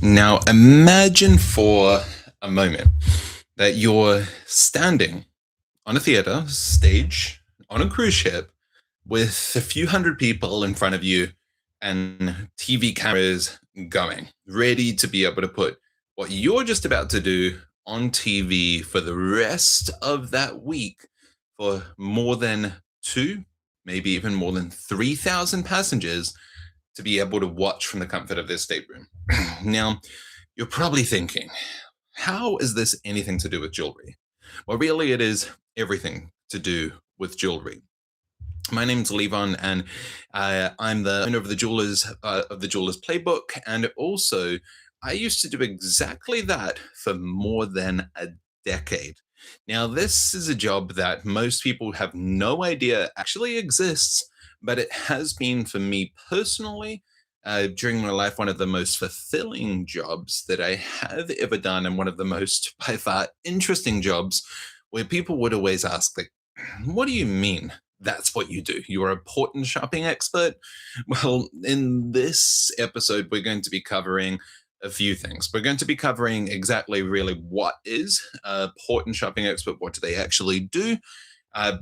Now, imagine for a moment that you're standing on a theater stage on a cruise ship with a few hundred people in front of you and TV cameras going, ready to be able to put what you're just about to do on TV for the rest of that week for more than two, maybe even more than 3,000 passengers to be able to watch from the comfort of their stateroom. Now, you're probably thinking, how is this anything to do with jewelry? Well, really, it is everything to do with jewelry. My name's Levon, and I'm the owner of the Jewelers Playbook, and also I used to do exactly that for more than a decade. Now, this is a job that most people have no idea actually exists, but it has been for me personally. During my life, one of the most fulfilling jobs that I have ever done, and one of the most by far interesting jobs, where people would always ask, like, what do you mean that's what you do? You're a port and shopping expert? Well, in this episode, we're going to be covering a few things. We're going to be covering exactly really what is a port and shopping expert, what do they actually do?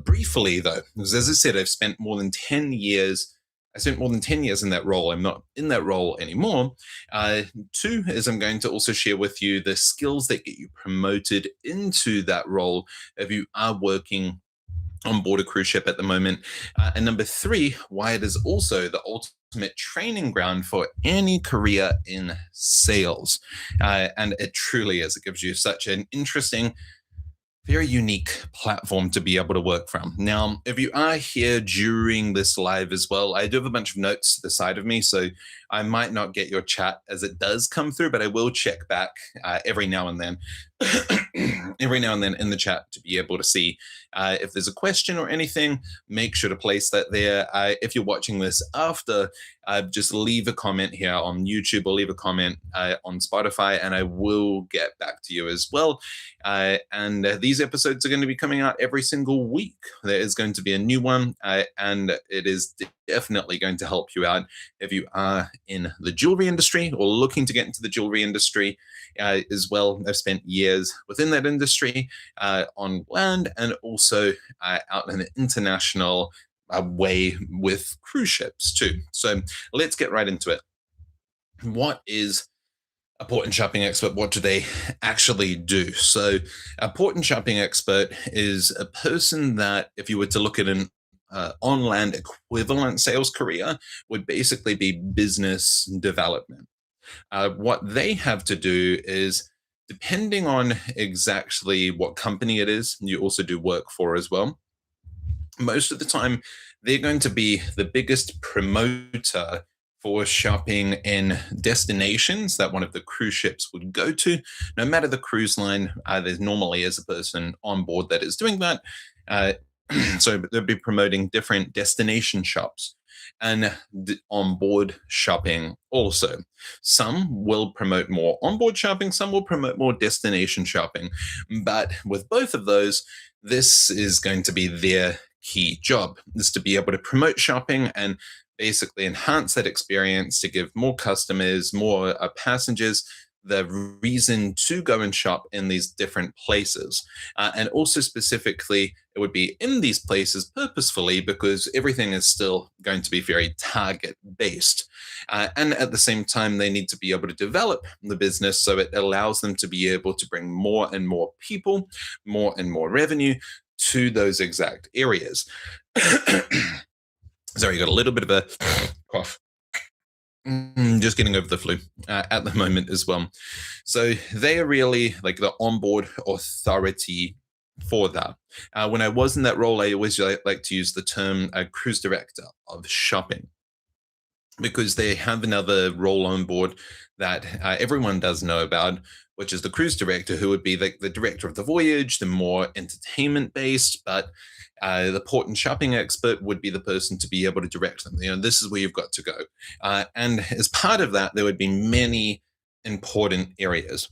Briefly, though, because as I said, I spent more than 10 years in that role. I'm not in that role anymore. Two is I'm going to also share with you the skills that get you promoted into that role if you are working on board a cruise ship at the moment. And number three, why it is also the ultimate training ground for any career in sales. And it truly is. It gives you such an interesting, very unique platform to be able to work from. Now, if you are here during this live as well, I do have a bunch of notes to the side of me, so I might not get your chat as it does come through, but I will check back every now and then, every now and then in the chat to be able to see if there's a question or anything. Make sure to place that there. If you're watching this after, just leave a comment here on YouTube or leave a comment on Spotify, and I will get back to you as well. And these episodes are going to be coming out every single week. There is going to be a new one, and it is definitely going to help you out if you are in the jewelry industry or looking to get into the jewelry industry as well. I've spent years within that industry on land and also out in an international way with cruise ships too. So let's get right into it. What is a port and shopping expert? What do they actually do? So a port and shopping expert is a person that, if you were to look at an on-land equivalent sales career, would basically be business development. What they have to do is, depending on exactly what company it is, you also do work for as well, most of the time they're going to be the biggest promoter for shopping in destinations that one of the cruise ships would go to. No matter the cruise line, there normally is a person on board that is doing that. So they'll be promoting different destination shops and onboard shopping also. Some will promote more onboard shopping, some will promote more destination shopping. But with both of those, this is going to be their key job, is to be able to promote shopping and basically enhance that experience to give more customers, more passengers, the reason to go and shop in these different places. And also specifically, it would be in these places purposefully, because everything is still going to be very target based. And at the same time, they need to be able to develop the business so it allows them to be able to bring more and more people, more and more revenue to those exact areas. Sorry, got a little bit of a cough. Just getting over the flu at the moment as well. So they are really like the onboard authority for that. When I was in that role, I always like to use the term cruise director of shopping, because they have another role on board that everyone does know about, which is the cruise director, who would be like the director of the voyage, the more entertainment based, but the port and shopping expert would be the person to be able to direct them. This is where you've got to go. And as part of that, there would be many important areas.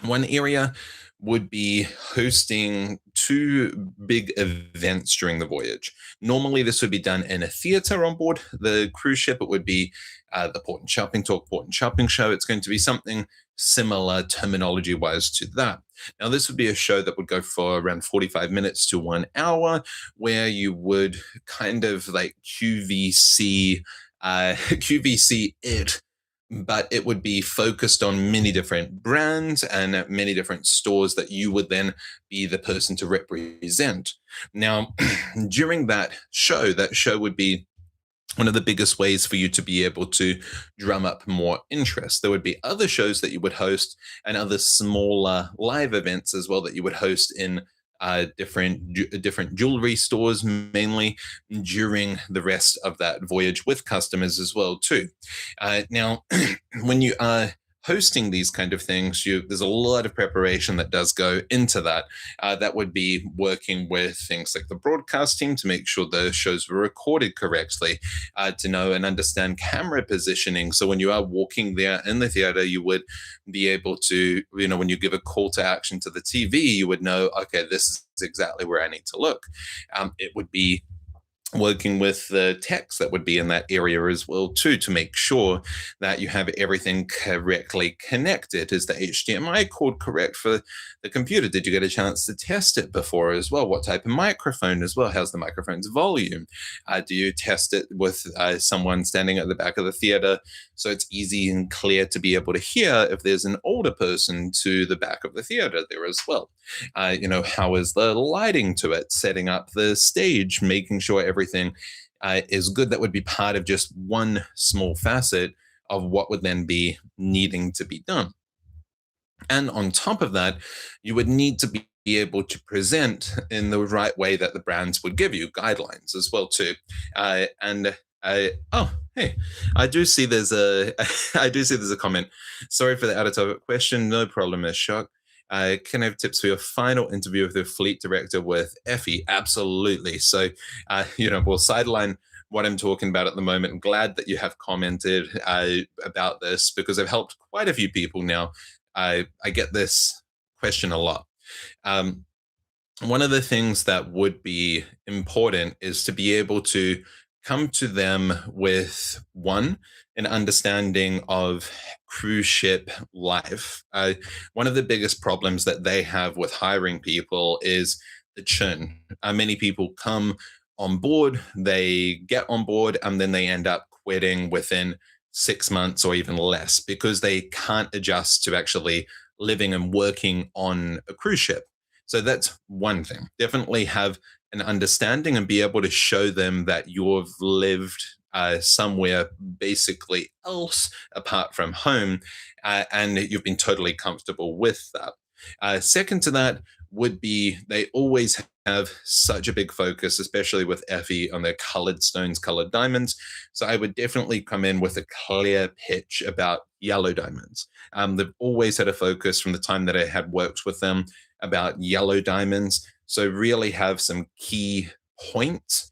One area would be hosting two big events during the voyage. Normally, this would be done in a theater on board the cruise ship. It would be the Port and Shopping Talk, Port and Shopping Show. It's going to be something similar terminology wise to that. Now, this would be a show that would go for around 45 minutes to 1 hour, where you would kind of like QVC it, but it would be focused on many different brands and many different stores that you would then be the person to represent. Now, during that show would be one of the biggest ways for you to be able to drum up more interest. There would be other shows that you would host and other smaller live events as well that you would host in different jewelry stores, mainly during the rest of that voyage with customers as well too. Now, when you are hosting these kind of things, there's a lot of preparation that does go into that. That would be working with things like the broadcast team to make sure the shows were recorded correctly, to know and understand camera positioning. So when you are walking there in the theater, you would be able to, when you give a call to action to the TV, you would know, okay, this is exactly where I need to look. It would be working with the techs that would be in that area as well too, to make sure that you have everything correctly connected. Is the HDMI cord correct for the computer? Did you get a chance to test it before as well? What type of microphone as well? How's the microphone's volume? Do you test it with someone standing at the back of the theater so it's easy and clear to be able to hear if there's an older person to the back of the theater there as well? How is the lighting to it? Setting up the stage, making sure everything is good. That would be part of just one small facet of what would then be needing to be done. And on top of that, you would need to be able to present in the right way that the brands would give you guidelines as well too. Hey, I do see there's a comment. Sorry for the out of topic question. No problem, Miss Shock. Can I have tips for your final interview with the fleet director with Effie? Absolutely. So, we'll sideline what I'm talking about at the moment. I'm glad that you have commented about this, because I've helped quite a few people now. I get this question a lot. One of the things that would be important is to be able to come to them with an understanding of cruise ship life. One of the biggest problems that they have with hiring people is the churn. Many people come on board, they get on board, and then they end up quitting within 6 months or even less because they can't adjust to actually living and working on a cruise ship. So that's one thing. Definitely have an understanding and be able to show them that you've lived somewhere basically else apart from home, and you've been totally comfortable with that. Second to that would be they always have such a big focus, especially with Effie, on their colored stones, colored diamonds. So I would definitely come in with a clear pitch about yellow diamonds. They've always had a focus from the time that I had worked with them about yellow diamonds. So really have some key points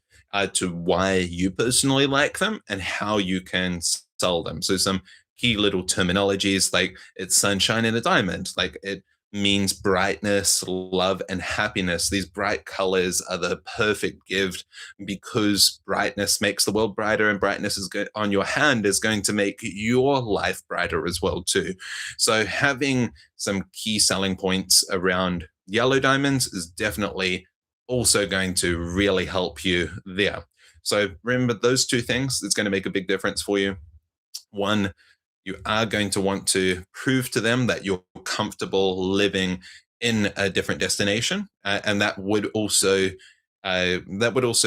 to why you personally like them and how you can sell them. So some key little terminologies like it's sunshine in a diamond, like it means brightness, love, and happiness. These bright colors are the perfect gift because brightness makes the world brighter, and brightness is on your hand is going to make your life brighter as well too. So having some key selling points around yellow diamonds is definitely also going to really help you there. So remember those two things. It's going to make a big difference for you. One, you are going to want to prove to them that you're comfortable living in a different destination, and that would also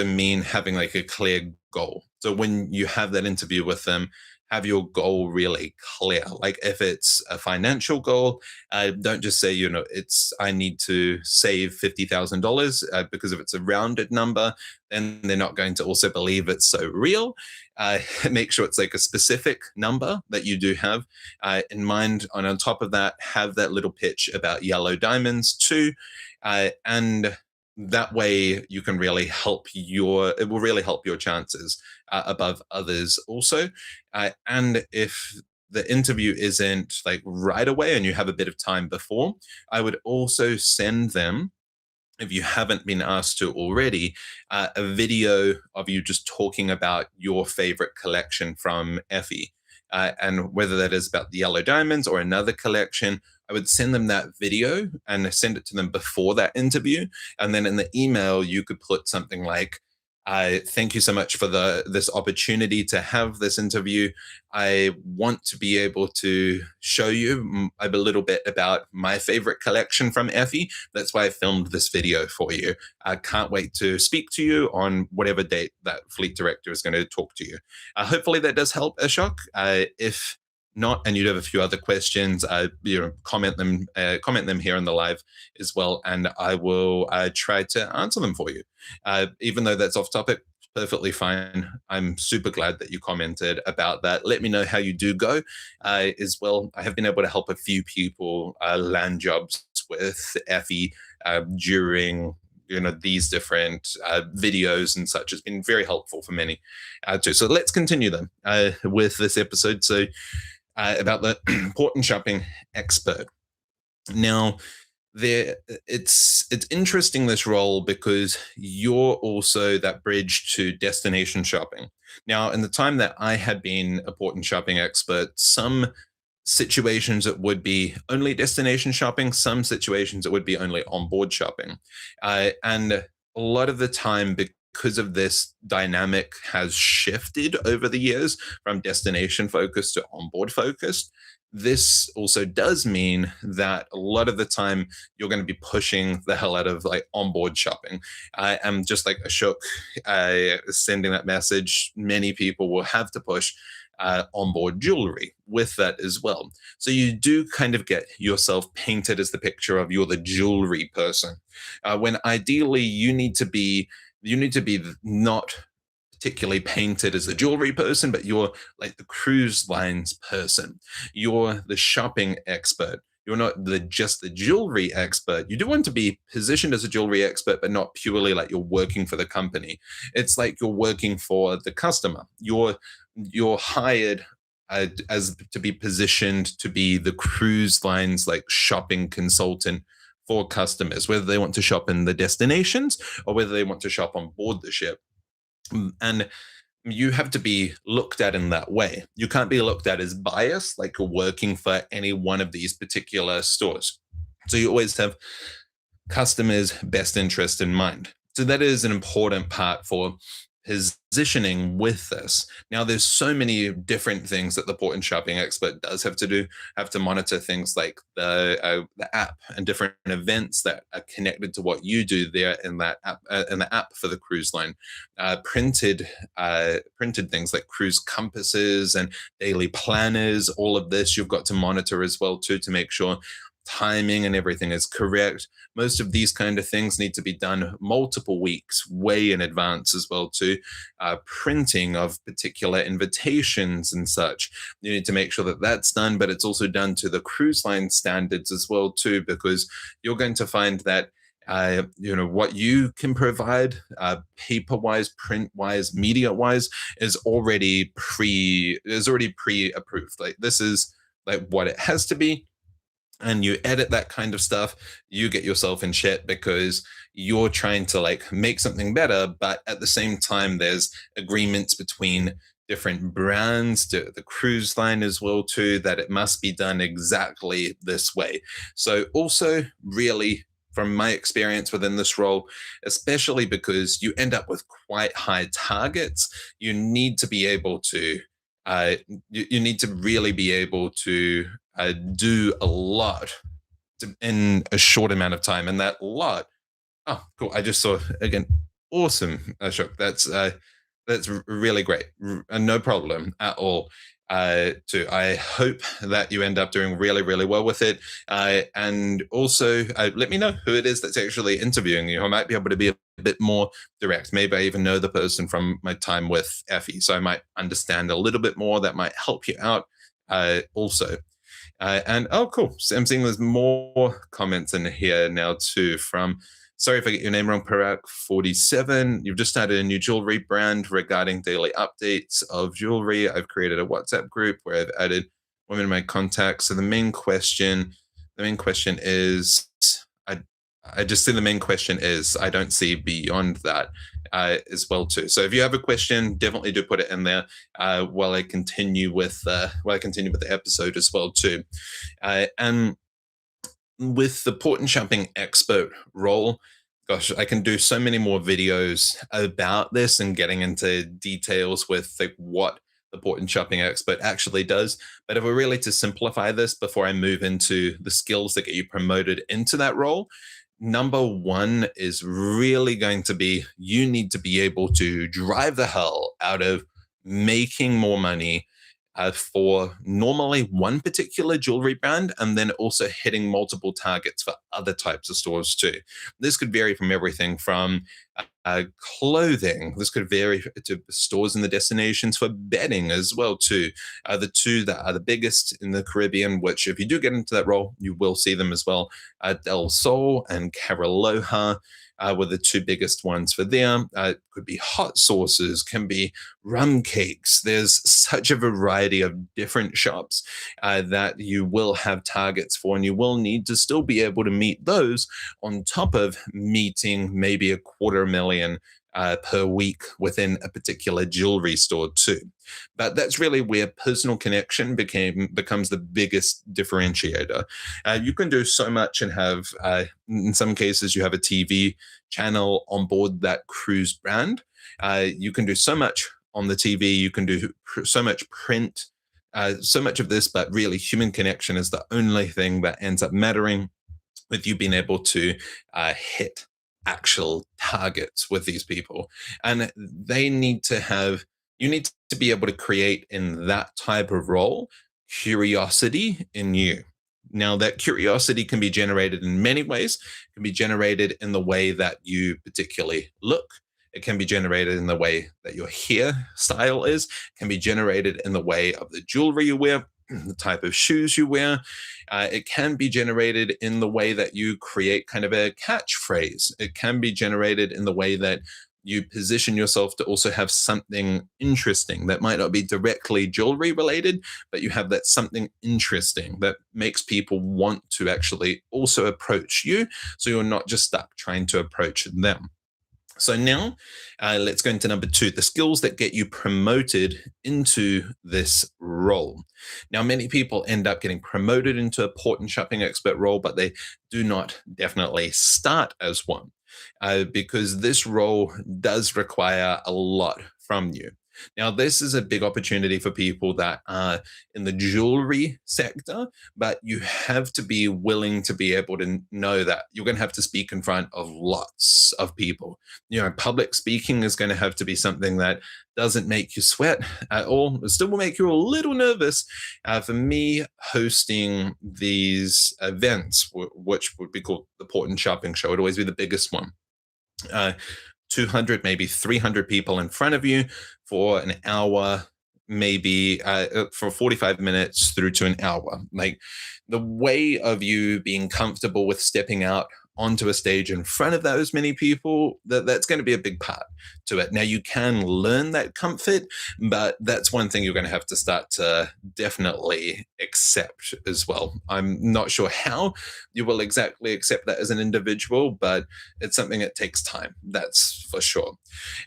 mean having like a clear goal. So when you have that interview with them, have your goal really clear. Like if it's a financial goal, don't just say, I need to save $50,000, because if it's a rounded number, then they're not going to also believe it's so real. Make sure it's like a specific number that you do have in mind. And on top of that, have that little pitch about yellow diamonds too. And that way you can really it will really help your chances above others also. And if the interview isn't like right away and you have a bit of time before, I would also send them, if you haven't been asked to already, a video of you just talking about your favorite collection from Effie. And whether that is about the yellow diamonds or another collection, I would send them that video and send it to them before that interview. And then in the email, you could put something like, I thank you so much for this opportunity to have this interview. I want to be able to show you a little bit about my favorite collection from Effie. That's why I filmed this video for you. I can't wait to speak to you on whatever date that fleet director is going to talk to you. Hopefully that does help, Ashok. If not, and you'd have a few other questions, comment them here in the live as well, and I will try to answer them for you. Even though that's off topic, perfectly fine. I'm super glad that you commented about that. Let me know how you do go as well. I have been able to help a few people land jobs with Effie during these different videos and such. Has been very helpful for many too. So let's continue then with this episode. So about the important shopping expert. Now, it's interesting, this role, because you're also that bridge to destination shopping. Now, in the time that I had been a port and shopping expert, some situations it would be only destination shopping, some situations it would be only onboard shopping, and a lot of the time, because of this, dynamic has shifted over the years from destination focused to onboard focused. This also does mean that a lot of the time you're going to be pushing the hell out of like onboard shopping. I am just like Ashok sending that message. Many people will have to push onboard jewelry with that as well. So you do kind of get yourself painted as the picture of you're the jewelry person, when ideally you need to be not particularly painted as a jewelry person, but you're like the cruise lines person. You're the shopping expert. You're not just the jewelry expert. You do want to be positioned as a jewelry expert, but not purely like you're working for the company. It's like you're working for the customer. You're hired as to be positioned to be the cruise lines like shopping consultant for customers, whether they want to shop in the destinations or whether they want to shop on board the ship. And you have to be looked at in that way. You can't be looked at as biased, like you're working for any one of these particular stores. So you always have customers' best interest in mind. So that is an important part for positioning with this. Now, there's so many different things that the port and shopping expert does have to do. Have to monitor things like the app and different events that are connected to what you do there in that app, in the app for the cruise line. Printed things like cruise compasses and daily planners. All of this you've got to monitor as well too, to make sure timing and everything is correct. Most of these kind of things need to be done multiple weeks way in advance as well too. Printing of particular invitations and such, you need to make sure that that's done, but it's also done to the cruise line standards as well too, because you're going to find that what you can provide paper-wise, print-wise, media-wise is already pre-approved. Like, this is like what it has to be. And you edit that kind of stuff, you get yourself in shit because you're trying to like make something better, but at the same time there's agreements between different brands, the cruise line as well too, that it must be done exactly this way. So also, really, from my experience within this role, especially because you end up with quite high targets, you need to be able to you need to really be able to do a lot in a short amount of time. And that lot, oh, cool. I just saw, again, awesome, Ashok. That's really great. No problem at all. Too. I hope that you end up doing really, really well with it. And also, let me know who it is that's actually interviewing you. I might be able to be a bit more direct. Maybe I even know the person from my time with Effie, so I might understand a little bit more. That might help you out also. And oh, cool. So I'm seeing there's more comments in here now too from, sorry if I get your name wrong, Parak47. You've just started a new jewelry brand regarding daily updates of jewelry. I've created a WhatsApp group where I've added women in my contacts. So the main question is, I, I just see the main question is, I don't see beyond that as well too. So if you have a question, definitely do put it in there while I continue with the episode as well too. And with the port and shopping expert role, gosh, I can do so many more videos about this and getting into details with like what the port and shopping expert actually does. But if we're really to simplify this before I move into the skills that get you promoted into that role, number one is really going to be you need to be able to drive the hell out of making more money for normally one particular jewelry brand, and then also hitting multiple targets for other types of stores too. This could vary from everything from clothing. This could vary to stores and the destinations for bedding as well too. The two that are the biggest in the Caribbean, which if you do get into that role, you will see them as well. Del Sol and Caraloha were the two biggest ones for them. Could be hot sauces, can be rum cakes. There's such a variety of different shops that you will have targets for, and you will need to still be able to meet those on top of meeting maybe a 250,000 per week within a particular jewelry store too. But that's really where personal connection becomes the biggest differentiator. You can do so much and have, in some cases, you have a TV channel on board that cruise brand. You can do so much on the TV. You can do so much print, so much of this, but really human connection is the only thing that ends up mattering with you being able to hit actual targets with these people. And you need to be able to create in that type of role curiosity in you. Now, that curiosity can be generated in many ways. It can be generated in the way that you particularly look. It can be generated in the way that your hair style is. It can be generated in the way of the jewelry you wear, the type of shoes you wear. It can be generated in the way that you create kind of a catchphrase. It can be generated in the way that you position yourself to also have something interesting that might not be directly jewelry related, but you have that something interesting that makes people want to actually also approach you. So you're not just stuck trying to approach them. So now let's go into number two, the skills that get you promoted into this role. Now, many people end up getting promoted into a port and shopping expert role, but they do not definitely start as one because this role does require a lot from you. Now, this is a big opportunity for people that are in the jewelry sector, but you have to be willing to be able to know that you're going to have to speak in front of lots of people. Public speaking is going to have to be something that doesn't make you sweat at all. It still will make you a little nervous. For me, hosting these events, which would be called the Port and Shopping Show, would always be the biggest one. 200, maybe 300 people in front of you for an hour, maybe for 45 minutes through to an hour. Like the way of you being comfortable with stepping out onto a stage in front of those many people, that's going to be a big part to it. Now, you can learn that comfort, but that's one thing you're going to have to start to definitely accept as well. I'm not sure how you will exactly accept that as an individual, but it's something that takes time, that's for sure.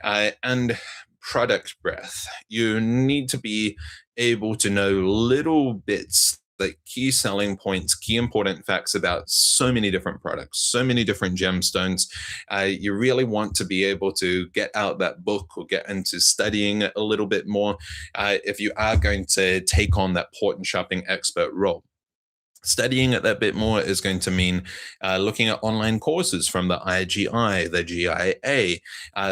And product breadth. You need to be able to know little bits, like key selling points, key important facts about so many different products, so many different gemstones. You really want to be able to get out that book or get into studying it a little bit more if you are going to take on that port and shopping expert role. Studying it that bit more is going to mean looking at online courses from the IGI, the GIA,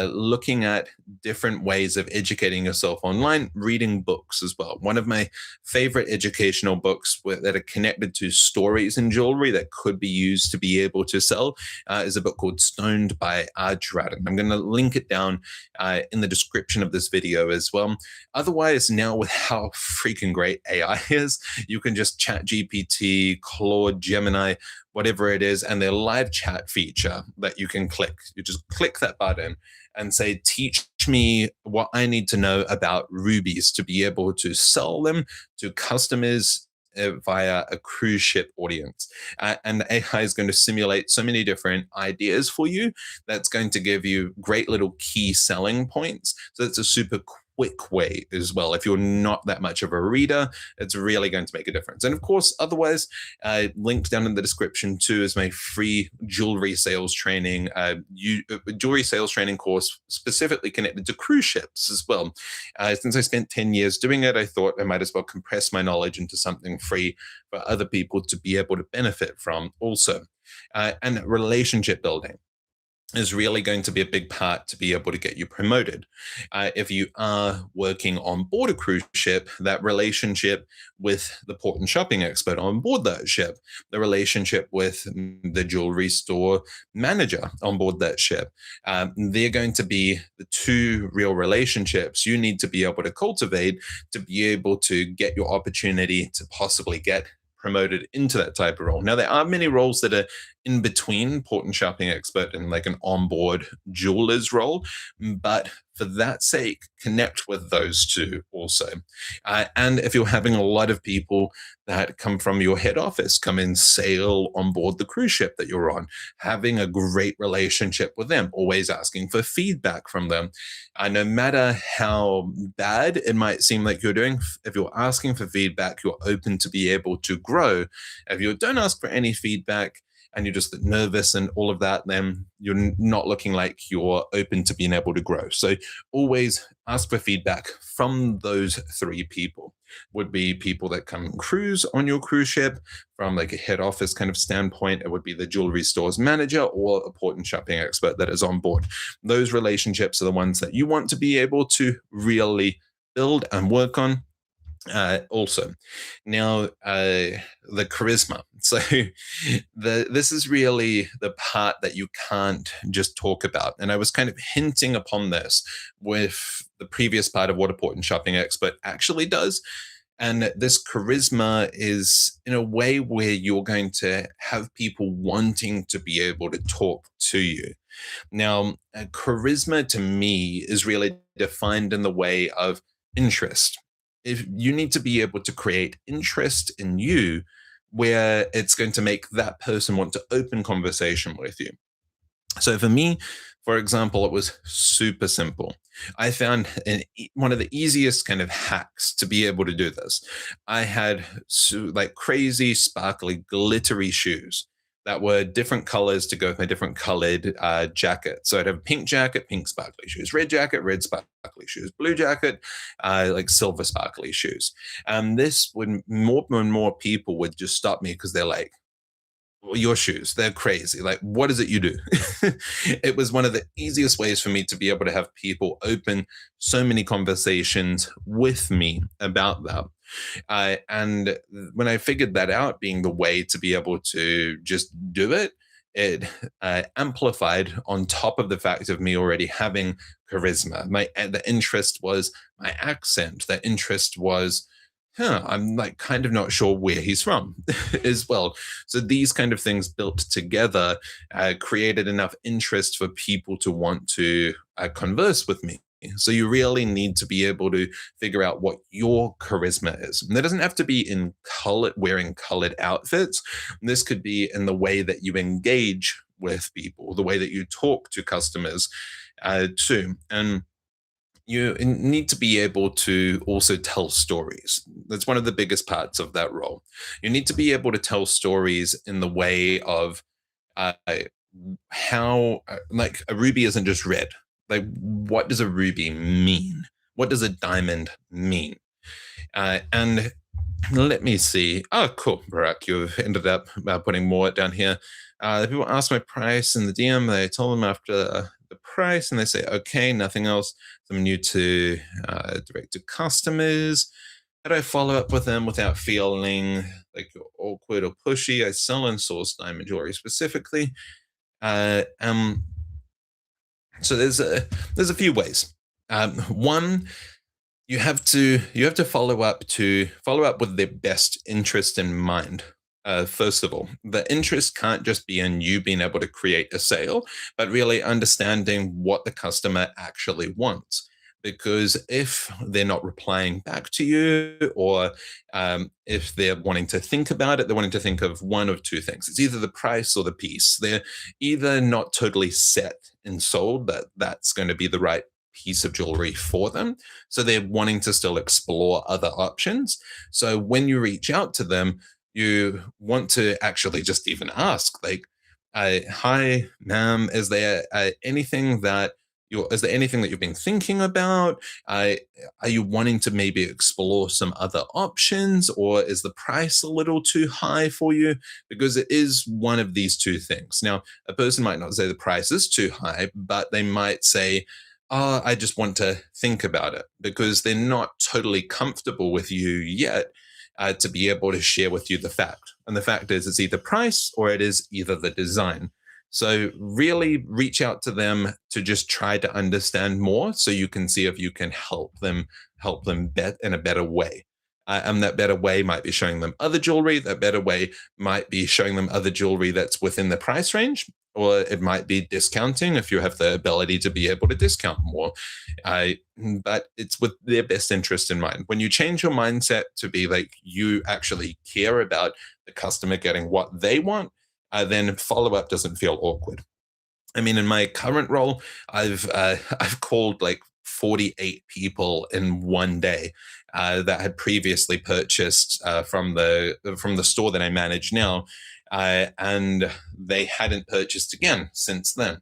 looking at different ways of educating yourself online, reading books as well. One of my favorite educational books that are connected to stories in jewelry that could be used to be able to sell is a book called Stoned by Ajrat. And I'm going to link it down in the description of this video as well. Otherwise, now with how freaking great AI is, you can just chat GPT, Claude, Gemini, whatever it is, and their live chat feature that you can click. You just click that button and say, teach me what I need to know about rubies to be able to sell them to customers via a cruise ship audience. And AI is going to simulate so many different ideas for you that's going to give you great little key selling points. So it's a super quick way as well. If you're not that much of a reader, it's really going to make a difference. And of course, otherwise, linked down in the description too is my free jewelry sales training, jewelry sales training course specifically connected to cruise ships as well. Since I spent 10 years doing it, I thought I might as well compress my knowledge into something free for other people to be able to benefit from also. And relationship building is really going to be a big part to be able to get you promoted. If you are working on board a cruise ship, that relationship with the port and shopping expert on board that ship, the relationship with the jewelry store manager on board that ship, they're going to be the two real relationships you need to be able to cultivate to be able to get your opportunity to possibly get promoted into that type of role. Now, there are many roles that are in between port and shopping expert and like an onboard jeweler's role, but for that sake, connect with those two also. And if you're having a lot of people that come from your head office, come and sail on board the cruise ship that you're on, having a great relationship with them, always asking for feedback from them. No matter how bad it might seem like you're doing, if you're asking for feedback, you're open to be able to grow. If you don't ask for any feedback, and you're just nervous and all of that, then you're not looking like you're open to being able to grow. So always ask for feedback from those three people. Would be people that come cruise on your cruise ship from like a head office kind of standpoint. It would be the jewelry store's manager or a port and shopping expert that is on board. Those relationships are the ones that you want to be able to really build and work on. Also, now the charisma. So this is really the part that you can't just talk about. And I was kind of hinting upon this with the previous part of what a port and shopping expert actually does. And this charisma is in a way where you're going to have people wanting to be able to talk to you. Now, charisma to me is really defined in the way of interest. If you need to be able to create interest in you where it's going to make that person want to open conversation with you. So for me, for example, it was super simple. I found one of the easiest kind of hacks to be able to do this. I had like crazy, sparkly, glittery shoes that were different colors to go with my different colored jacket. So I'd have a pink jacket, pink sparkly shoes, red jacket, red sparkly shoes, blue jacket, like silver sparkly shoes. This would more and more people would just stop me because they're like, well, your shoes, they're crazy. Like, what is it you do? It was one of the easiest ways for me to be able to have people open so many conversations with me about that. And when I figured that out being the way to be able to just do it, it amplified on top of the fact of me already having charisma. The interest was my accent. The interest was, I'm like kind of not sure where he's from as well. So these kind of things built together created enough interest for people to want to converse with me. So you really need to be able to figure out what your charisma is. And that doesn't have to be in wearing colored outfits. This could be in the way that you engage with people, the way that you talk to customers too. And you need to be able to also tell stories. That's one of the biggest parts of that role. You need to be able to tell stories in the way of how, like, a ruby isn't just red. Like, what does a ruby mean? What does a diamond mean? And let me see. Oh, cool, Barack. You've ended up putting more down here. People ask my price in the DM. They tell them after the price, and they say, okay, nothing else. So I'm new to direct to customers. How do I follow up with them without feeling like awkward or pushy? I sell and source diamond jewelry specifically. So there's a few ways. One, you have to follow up with their best interest in mind. First of all, the interest can't just be in you being able to create a sale, but really understanding what the customer actually wants. because if they're not replying back to you, or if they're wanting to think about it, they're wanting to think of one of two things. It's either the price or the piece. They're either not totally set and sold that that's going to be the right piece of jewelry for them. So they're wanting to still explore other options. So when you reach out to them, you want to actually just even ask, like, hi, ma'am, is there anything that you've been thinking about? Are you wanting to maybe explore some other options, or is the price a little too high for you? Because it is one of these two things. Now, a person might not say the price is too high, but they might say, oh, I just want to think about it, because they're not totally comfortable with you yet, to be able to share with you the fact. And the fact is, it's either price or it is either the design. So really reach out to them to just try to understand more, so you can see if you can help them bet in a better way. And that better way might be showing them other jewelry. That better way might be showing them other jewelry that's within the price range, or it might be discounting if you have the ability to be able to discount more. But it's with their best interest in mind. When you change your mindset to be like you actually care about the customer getting what they want, then follow up doesn't feel awkward. I mean, in my current role, I've called like 48 people in one day, that had previously purchased, from the store that I manage now, and they hadn't purchased again since then.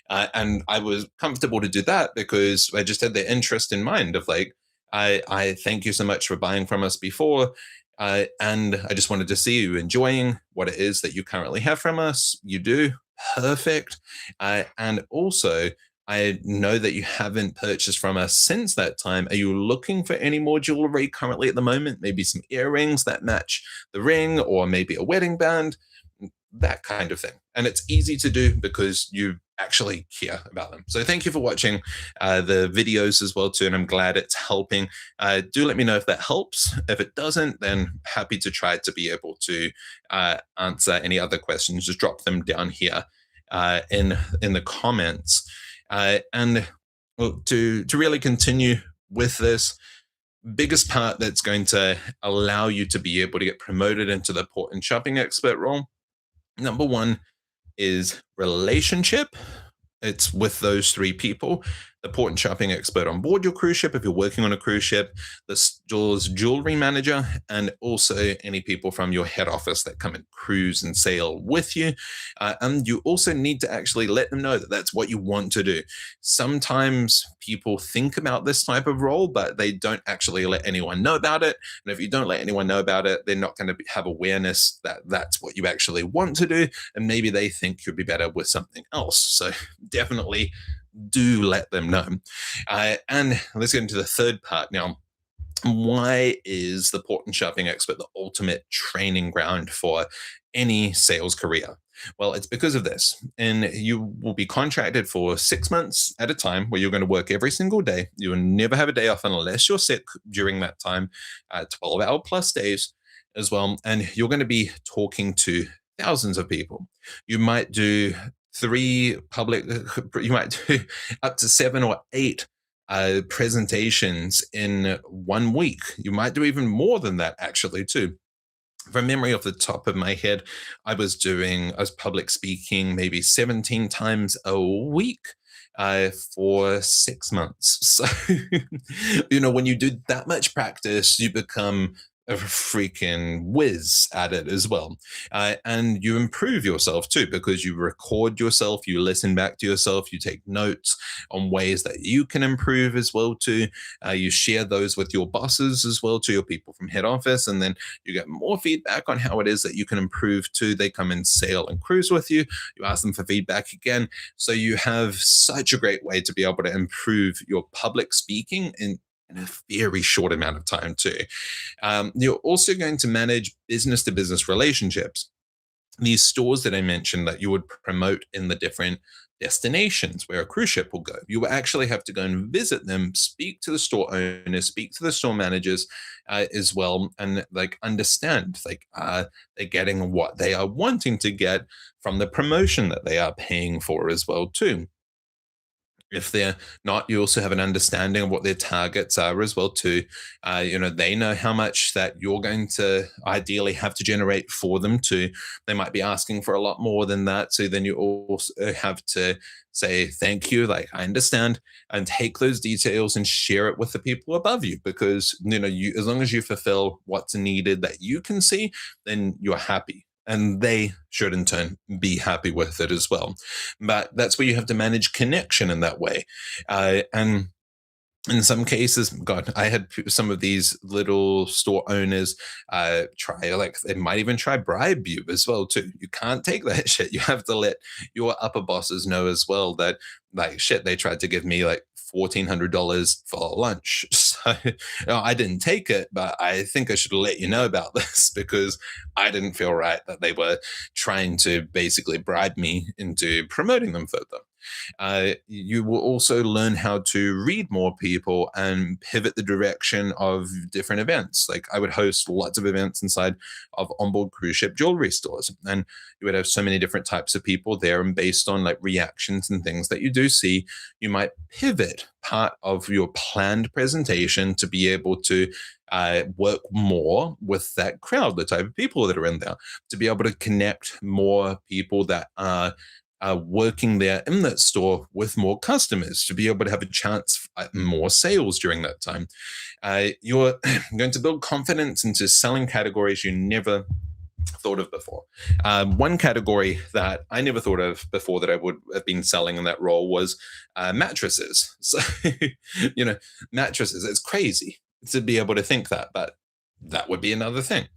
And I was comfortable to do that because I just had their interest in mind of like, I thank you so much for buying from us before. And I just wanted to see you enjoying what it is that you currently have from us. You do. Perfect. And also, I know that you haven't purchased from us since that time. Are you looking for any more jewelry currently at the moment? Maybe some earrings that match the ring, or maybe a wedding band, that kind of thing. And it's easy to do because you actually care about them. So thank you for watching the videos as well too, and I'm glad it's helping. Do let me know if that helps. If it doesn't, then happy to try to be able to answer any other questions. Just drop them down here in the comments. And well, to really continue with this, biggest part that's going to allow you to be able to get promoted into the port and shopping expert role, number one, is relationship. It's with those three people: the port and shopping expert on board your cruise ship, if you're working on a cruise ship, the store's jewelry manager, and also any people from your head office that come and cruise and sail with you. And you also need to actually let them know that that's what you want to do. Sometimes people think about this type of role, but they don't actually let anyone know about it. And if you don't let anyone know about it, they're not going to have awareness that that's what you actually want to do. And maybe they think you'd be better with something else. So definitely do let them know. And let's get into the third part now. Why is the port and shopping expert the ultimate training ground for any sales career? Well, it's because of this. And you will be contracted for 6 months at a time, where you're going to work every single day. You will never have a day off unless you're sick during that time, 12-hour plus days as well. And you're going to be talking to thousands of people. You might do you might do up to 7 or 8 presentations in 1 week. You might do even more than that, actually, too. From memory, off the top of my head, I was public speaking maybe 17 times a week for 6 months. So, when you do that much practice, you become a freaking whiz at it as well. And you improve yourself too, because you record yourself, you listen back to yourself, you take notes on ways that you can improve as well too. You share those with your bosses as well, to your people from head office, and then you get more feedback on how it is that you can improve too. They come and sail and cruise with you. You ask them for feedback again. So you have such a great way to be able to improve your public speaking in a very short amount of time too. You're also going to manage business to business relationships. These stores that I mentioned that you would promote in the different destinations where a cruise ship will go, you will actually have to go and visit them, speak to the store owners, speak to the store managers as well, and like understand they're getting what they are wanting to get from the promotion that they are paying for as well too. If they're not, you also have an understanding of what their targets are as well too. They know how much that you're going to ideally have to generate for them too. They might be asking for a lot more than that, so then you also have to say thank you, like I understand, and take those details and share it with the people above you, because you, as long as you fulfill what's needed that you can see, then you're happy, and they should in turn be happy with it as well. But that's where you have to manage connection in that way. And in some cases, God, I had some of these little store owners try, like they might even try bribe you as well too. You can't take that shit. You have to let your upper bosses know as well that, like, shit, they tried to give me like $1,400 for lunch. So I didn't take it, but I think I should let you know about this, because I didn't feel right that they were trying to basically bribe me into promoting them further. You will also learn how to read more people and pivot the direction of different events. Like I would host lots of events inside of onboard cruise ship jewelry stores, and you would have so many different types of people there. And based on like reactions and things that you do see, you might pivot part of your planned presentation to be able to work more with that crowd, the type of people that are in there, to be able to connect more people that are working there in that store with more customers, to be able to have a chance at more sales during that time. You're going to build confidence into selling categories you never thought of before. One category that I never thought of before that I would have been selling in that role was mattresses. So, mattresses, it's crazy to be able to think that, but that would be another thing.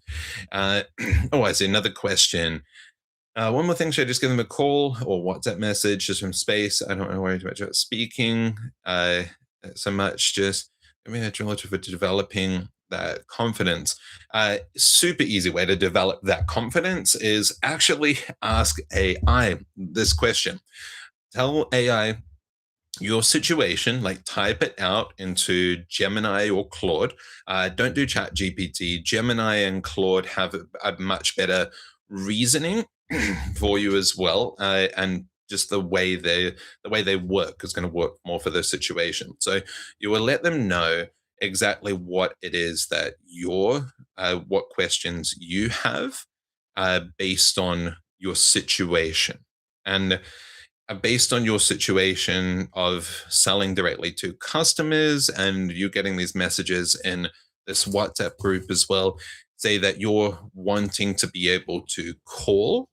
I see another question. One more thing, should I just give them a call or WhatsApp message just from space? I don't know worry too much about speaking so much. Just, I mean, it's relative to developing that confidence. Super easy way to develop that confidence is actually ask AI this question. Tell AI your situation, like type it out into Gemini or Claude. Don't do Chat GPT. Gemini and Claude have a much better reasoning for you as well, and just the way they work is going to work more for this situation. So you will let them know exactly what it is that what questions you have based on your situation. And based on your situation of selling directly to customers and you getting these messages in this WhatsApp group as well, say that you're wanting to be able to call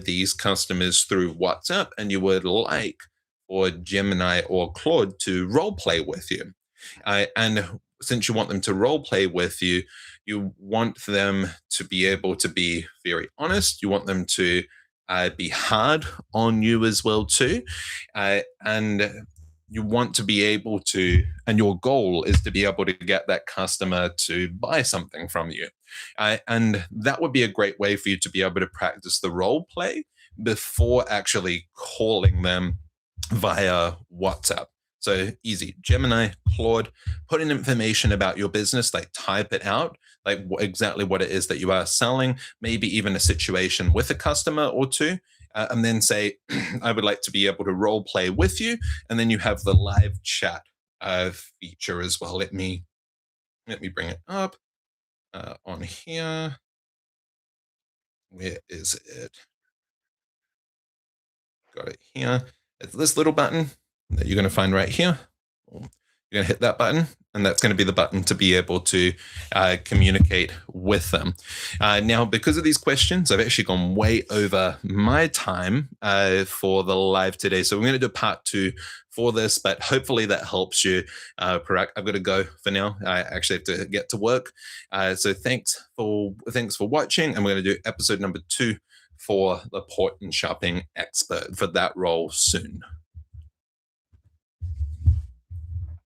these customers through WhatsApp, and you would like for Gemini or Claude to role play with you. And since you want them to role play with you, you want them to be able to be very honest. You want them to be hard on you as well too, and you want to be able to, and your goal is to be able to get that customer to buy something from you. And that would be a great way for you to be able to practice the role play before actually calling them via WhatsApp. So easy, Gemini, Claude, put in information about your business, like type it out, like exactly what it is that you are selling, maybe even a situation with a customer or two, and then say, I would like to be able to role play with you. And then you have the live chat feature as well. Let me bring it up on here. Where is it? Got it here. It's this little button that you're going to find right here. You're going to hit that button, and that's going to be the button to be able to communicate with them. Now, because of these questions, I've actually gone way over my time for the live today. So we're going to do part 2 for this, but hopefully that helps you. Parag, I've got to go for now. I actually have to get to work. So thanks for watching, and we're going to do episode number 2 for the port and shopping expert for that role soon.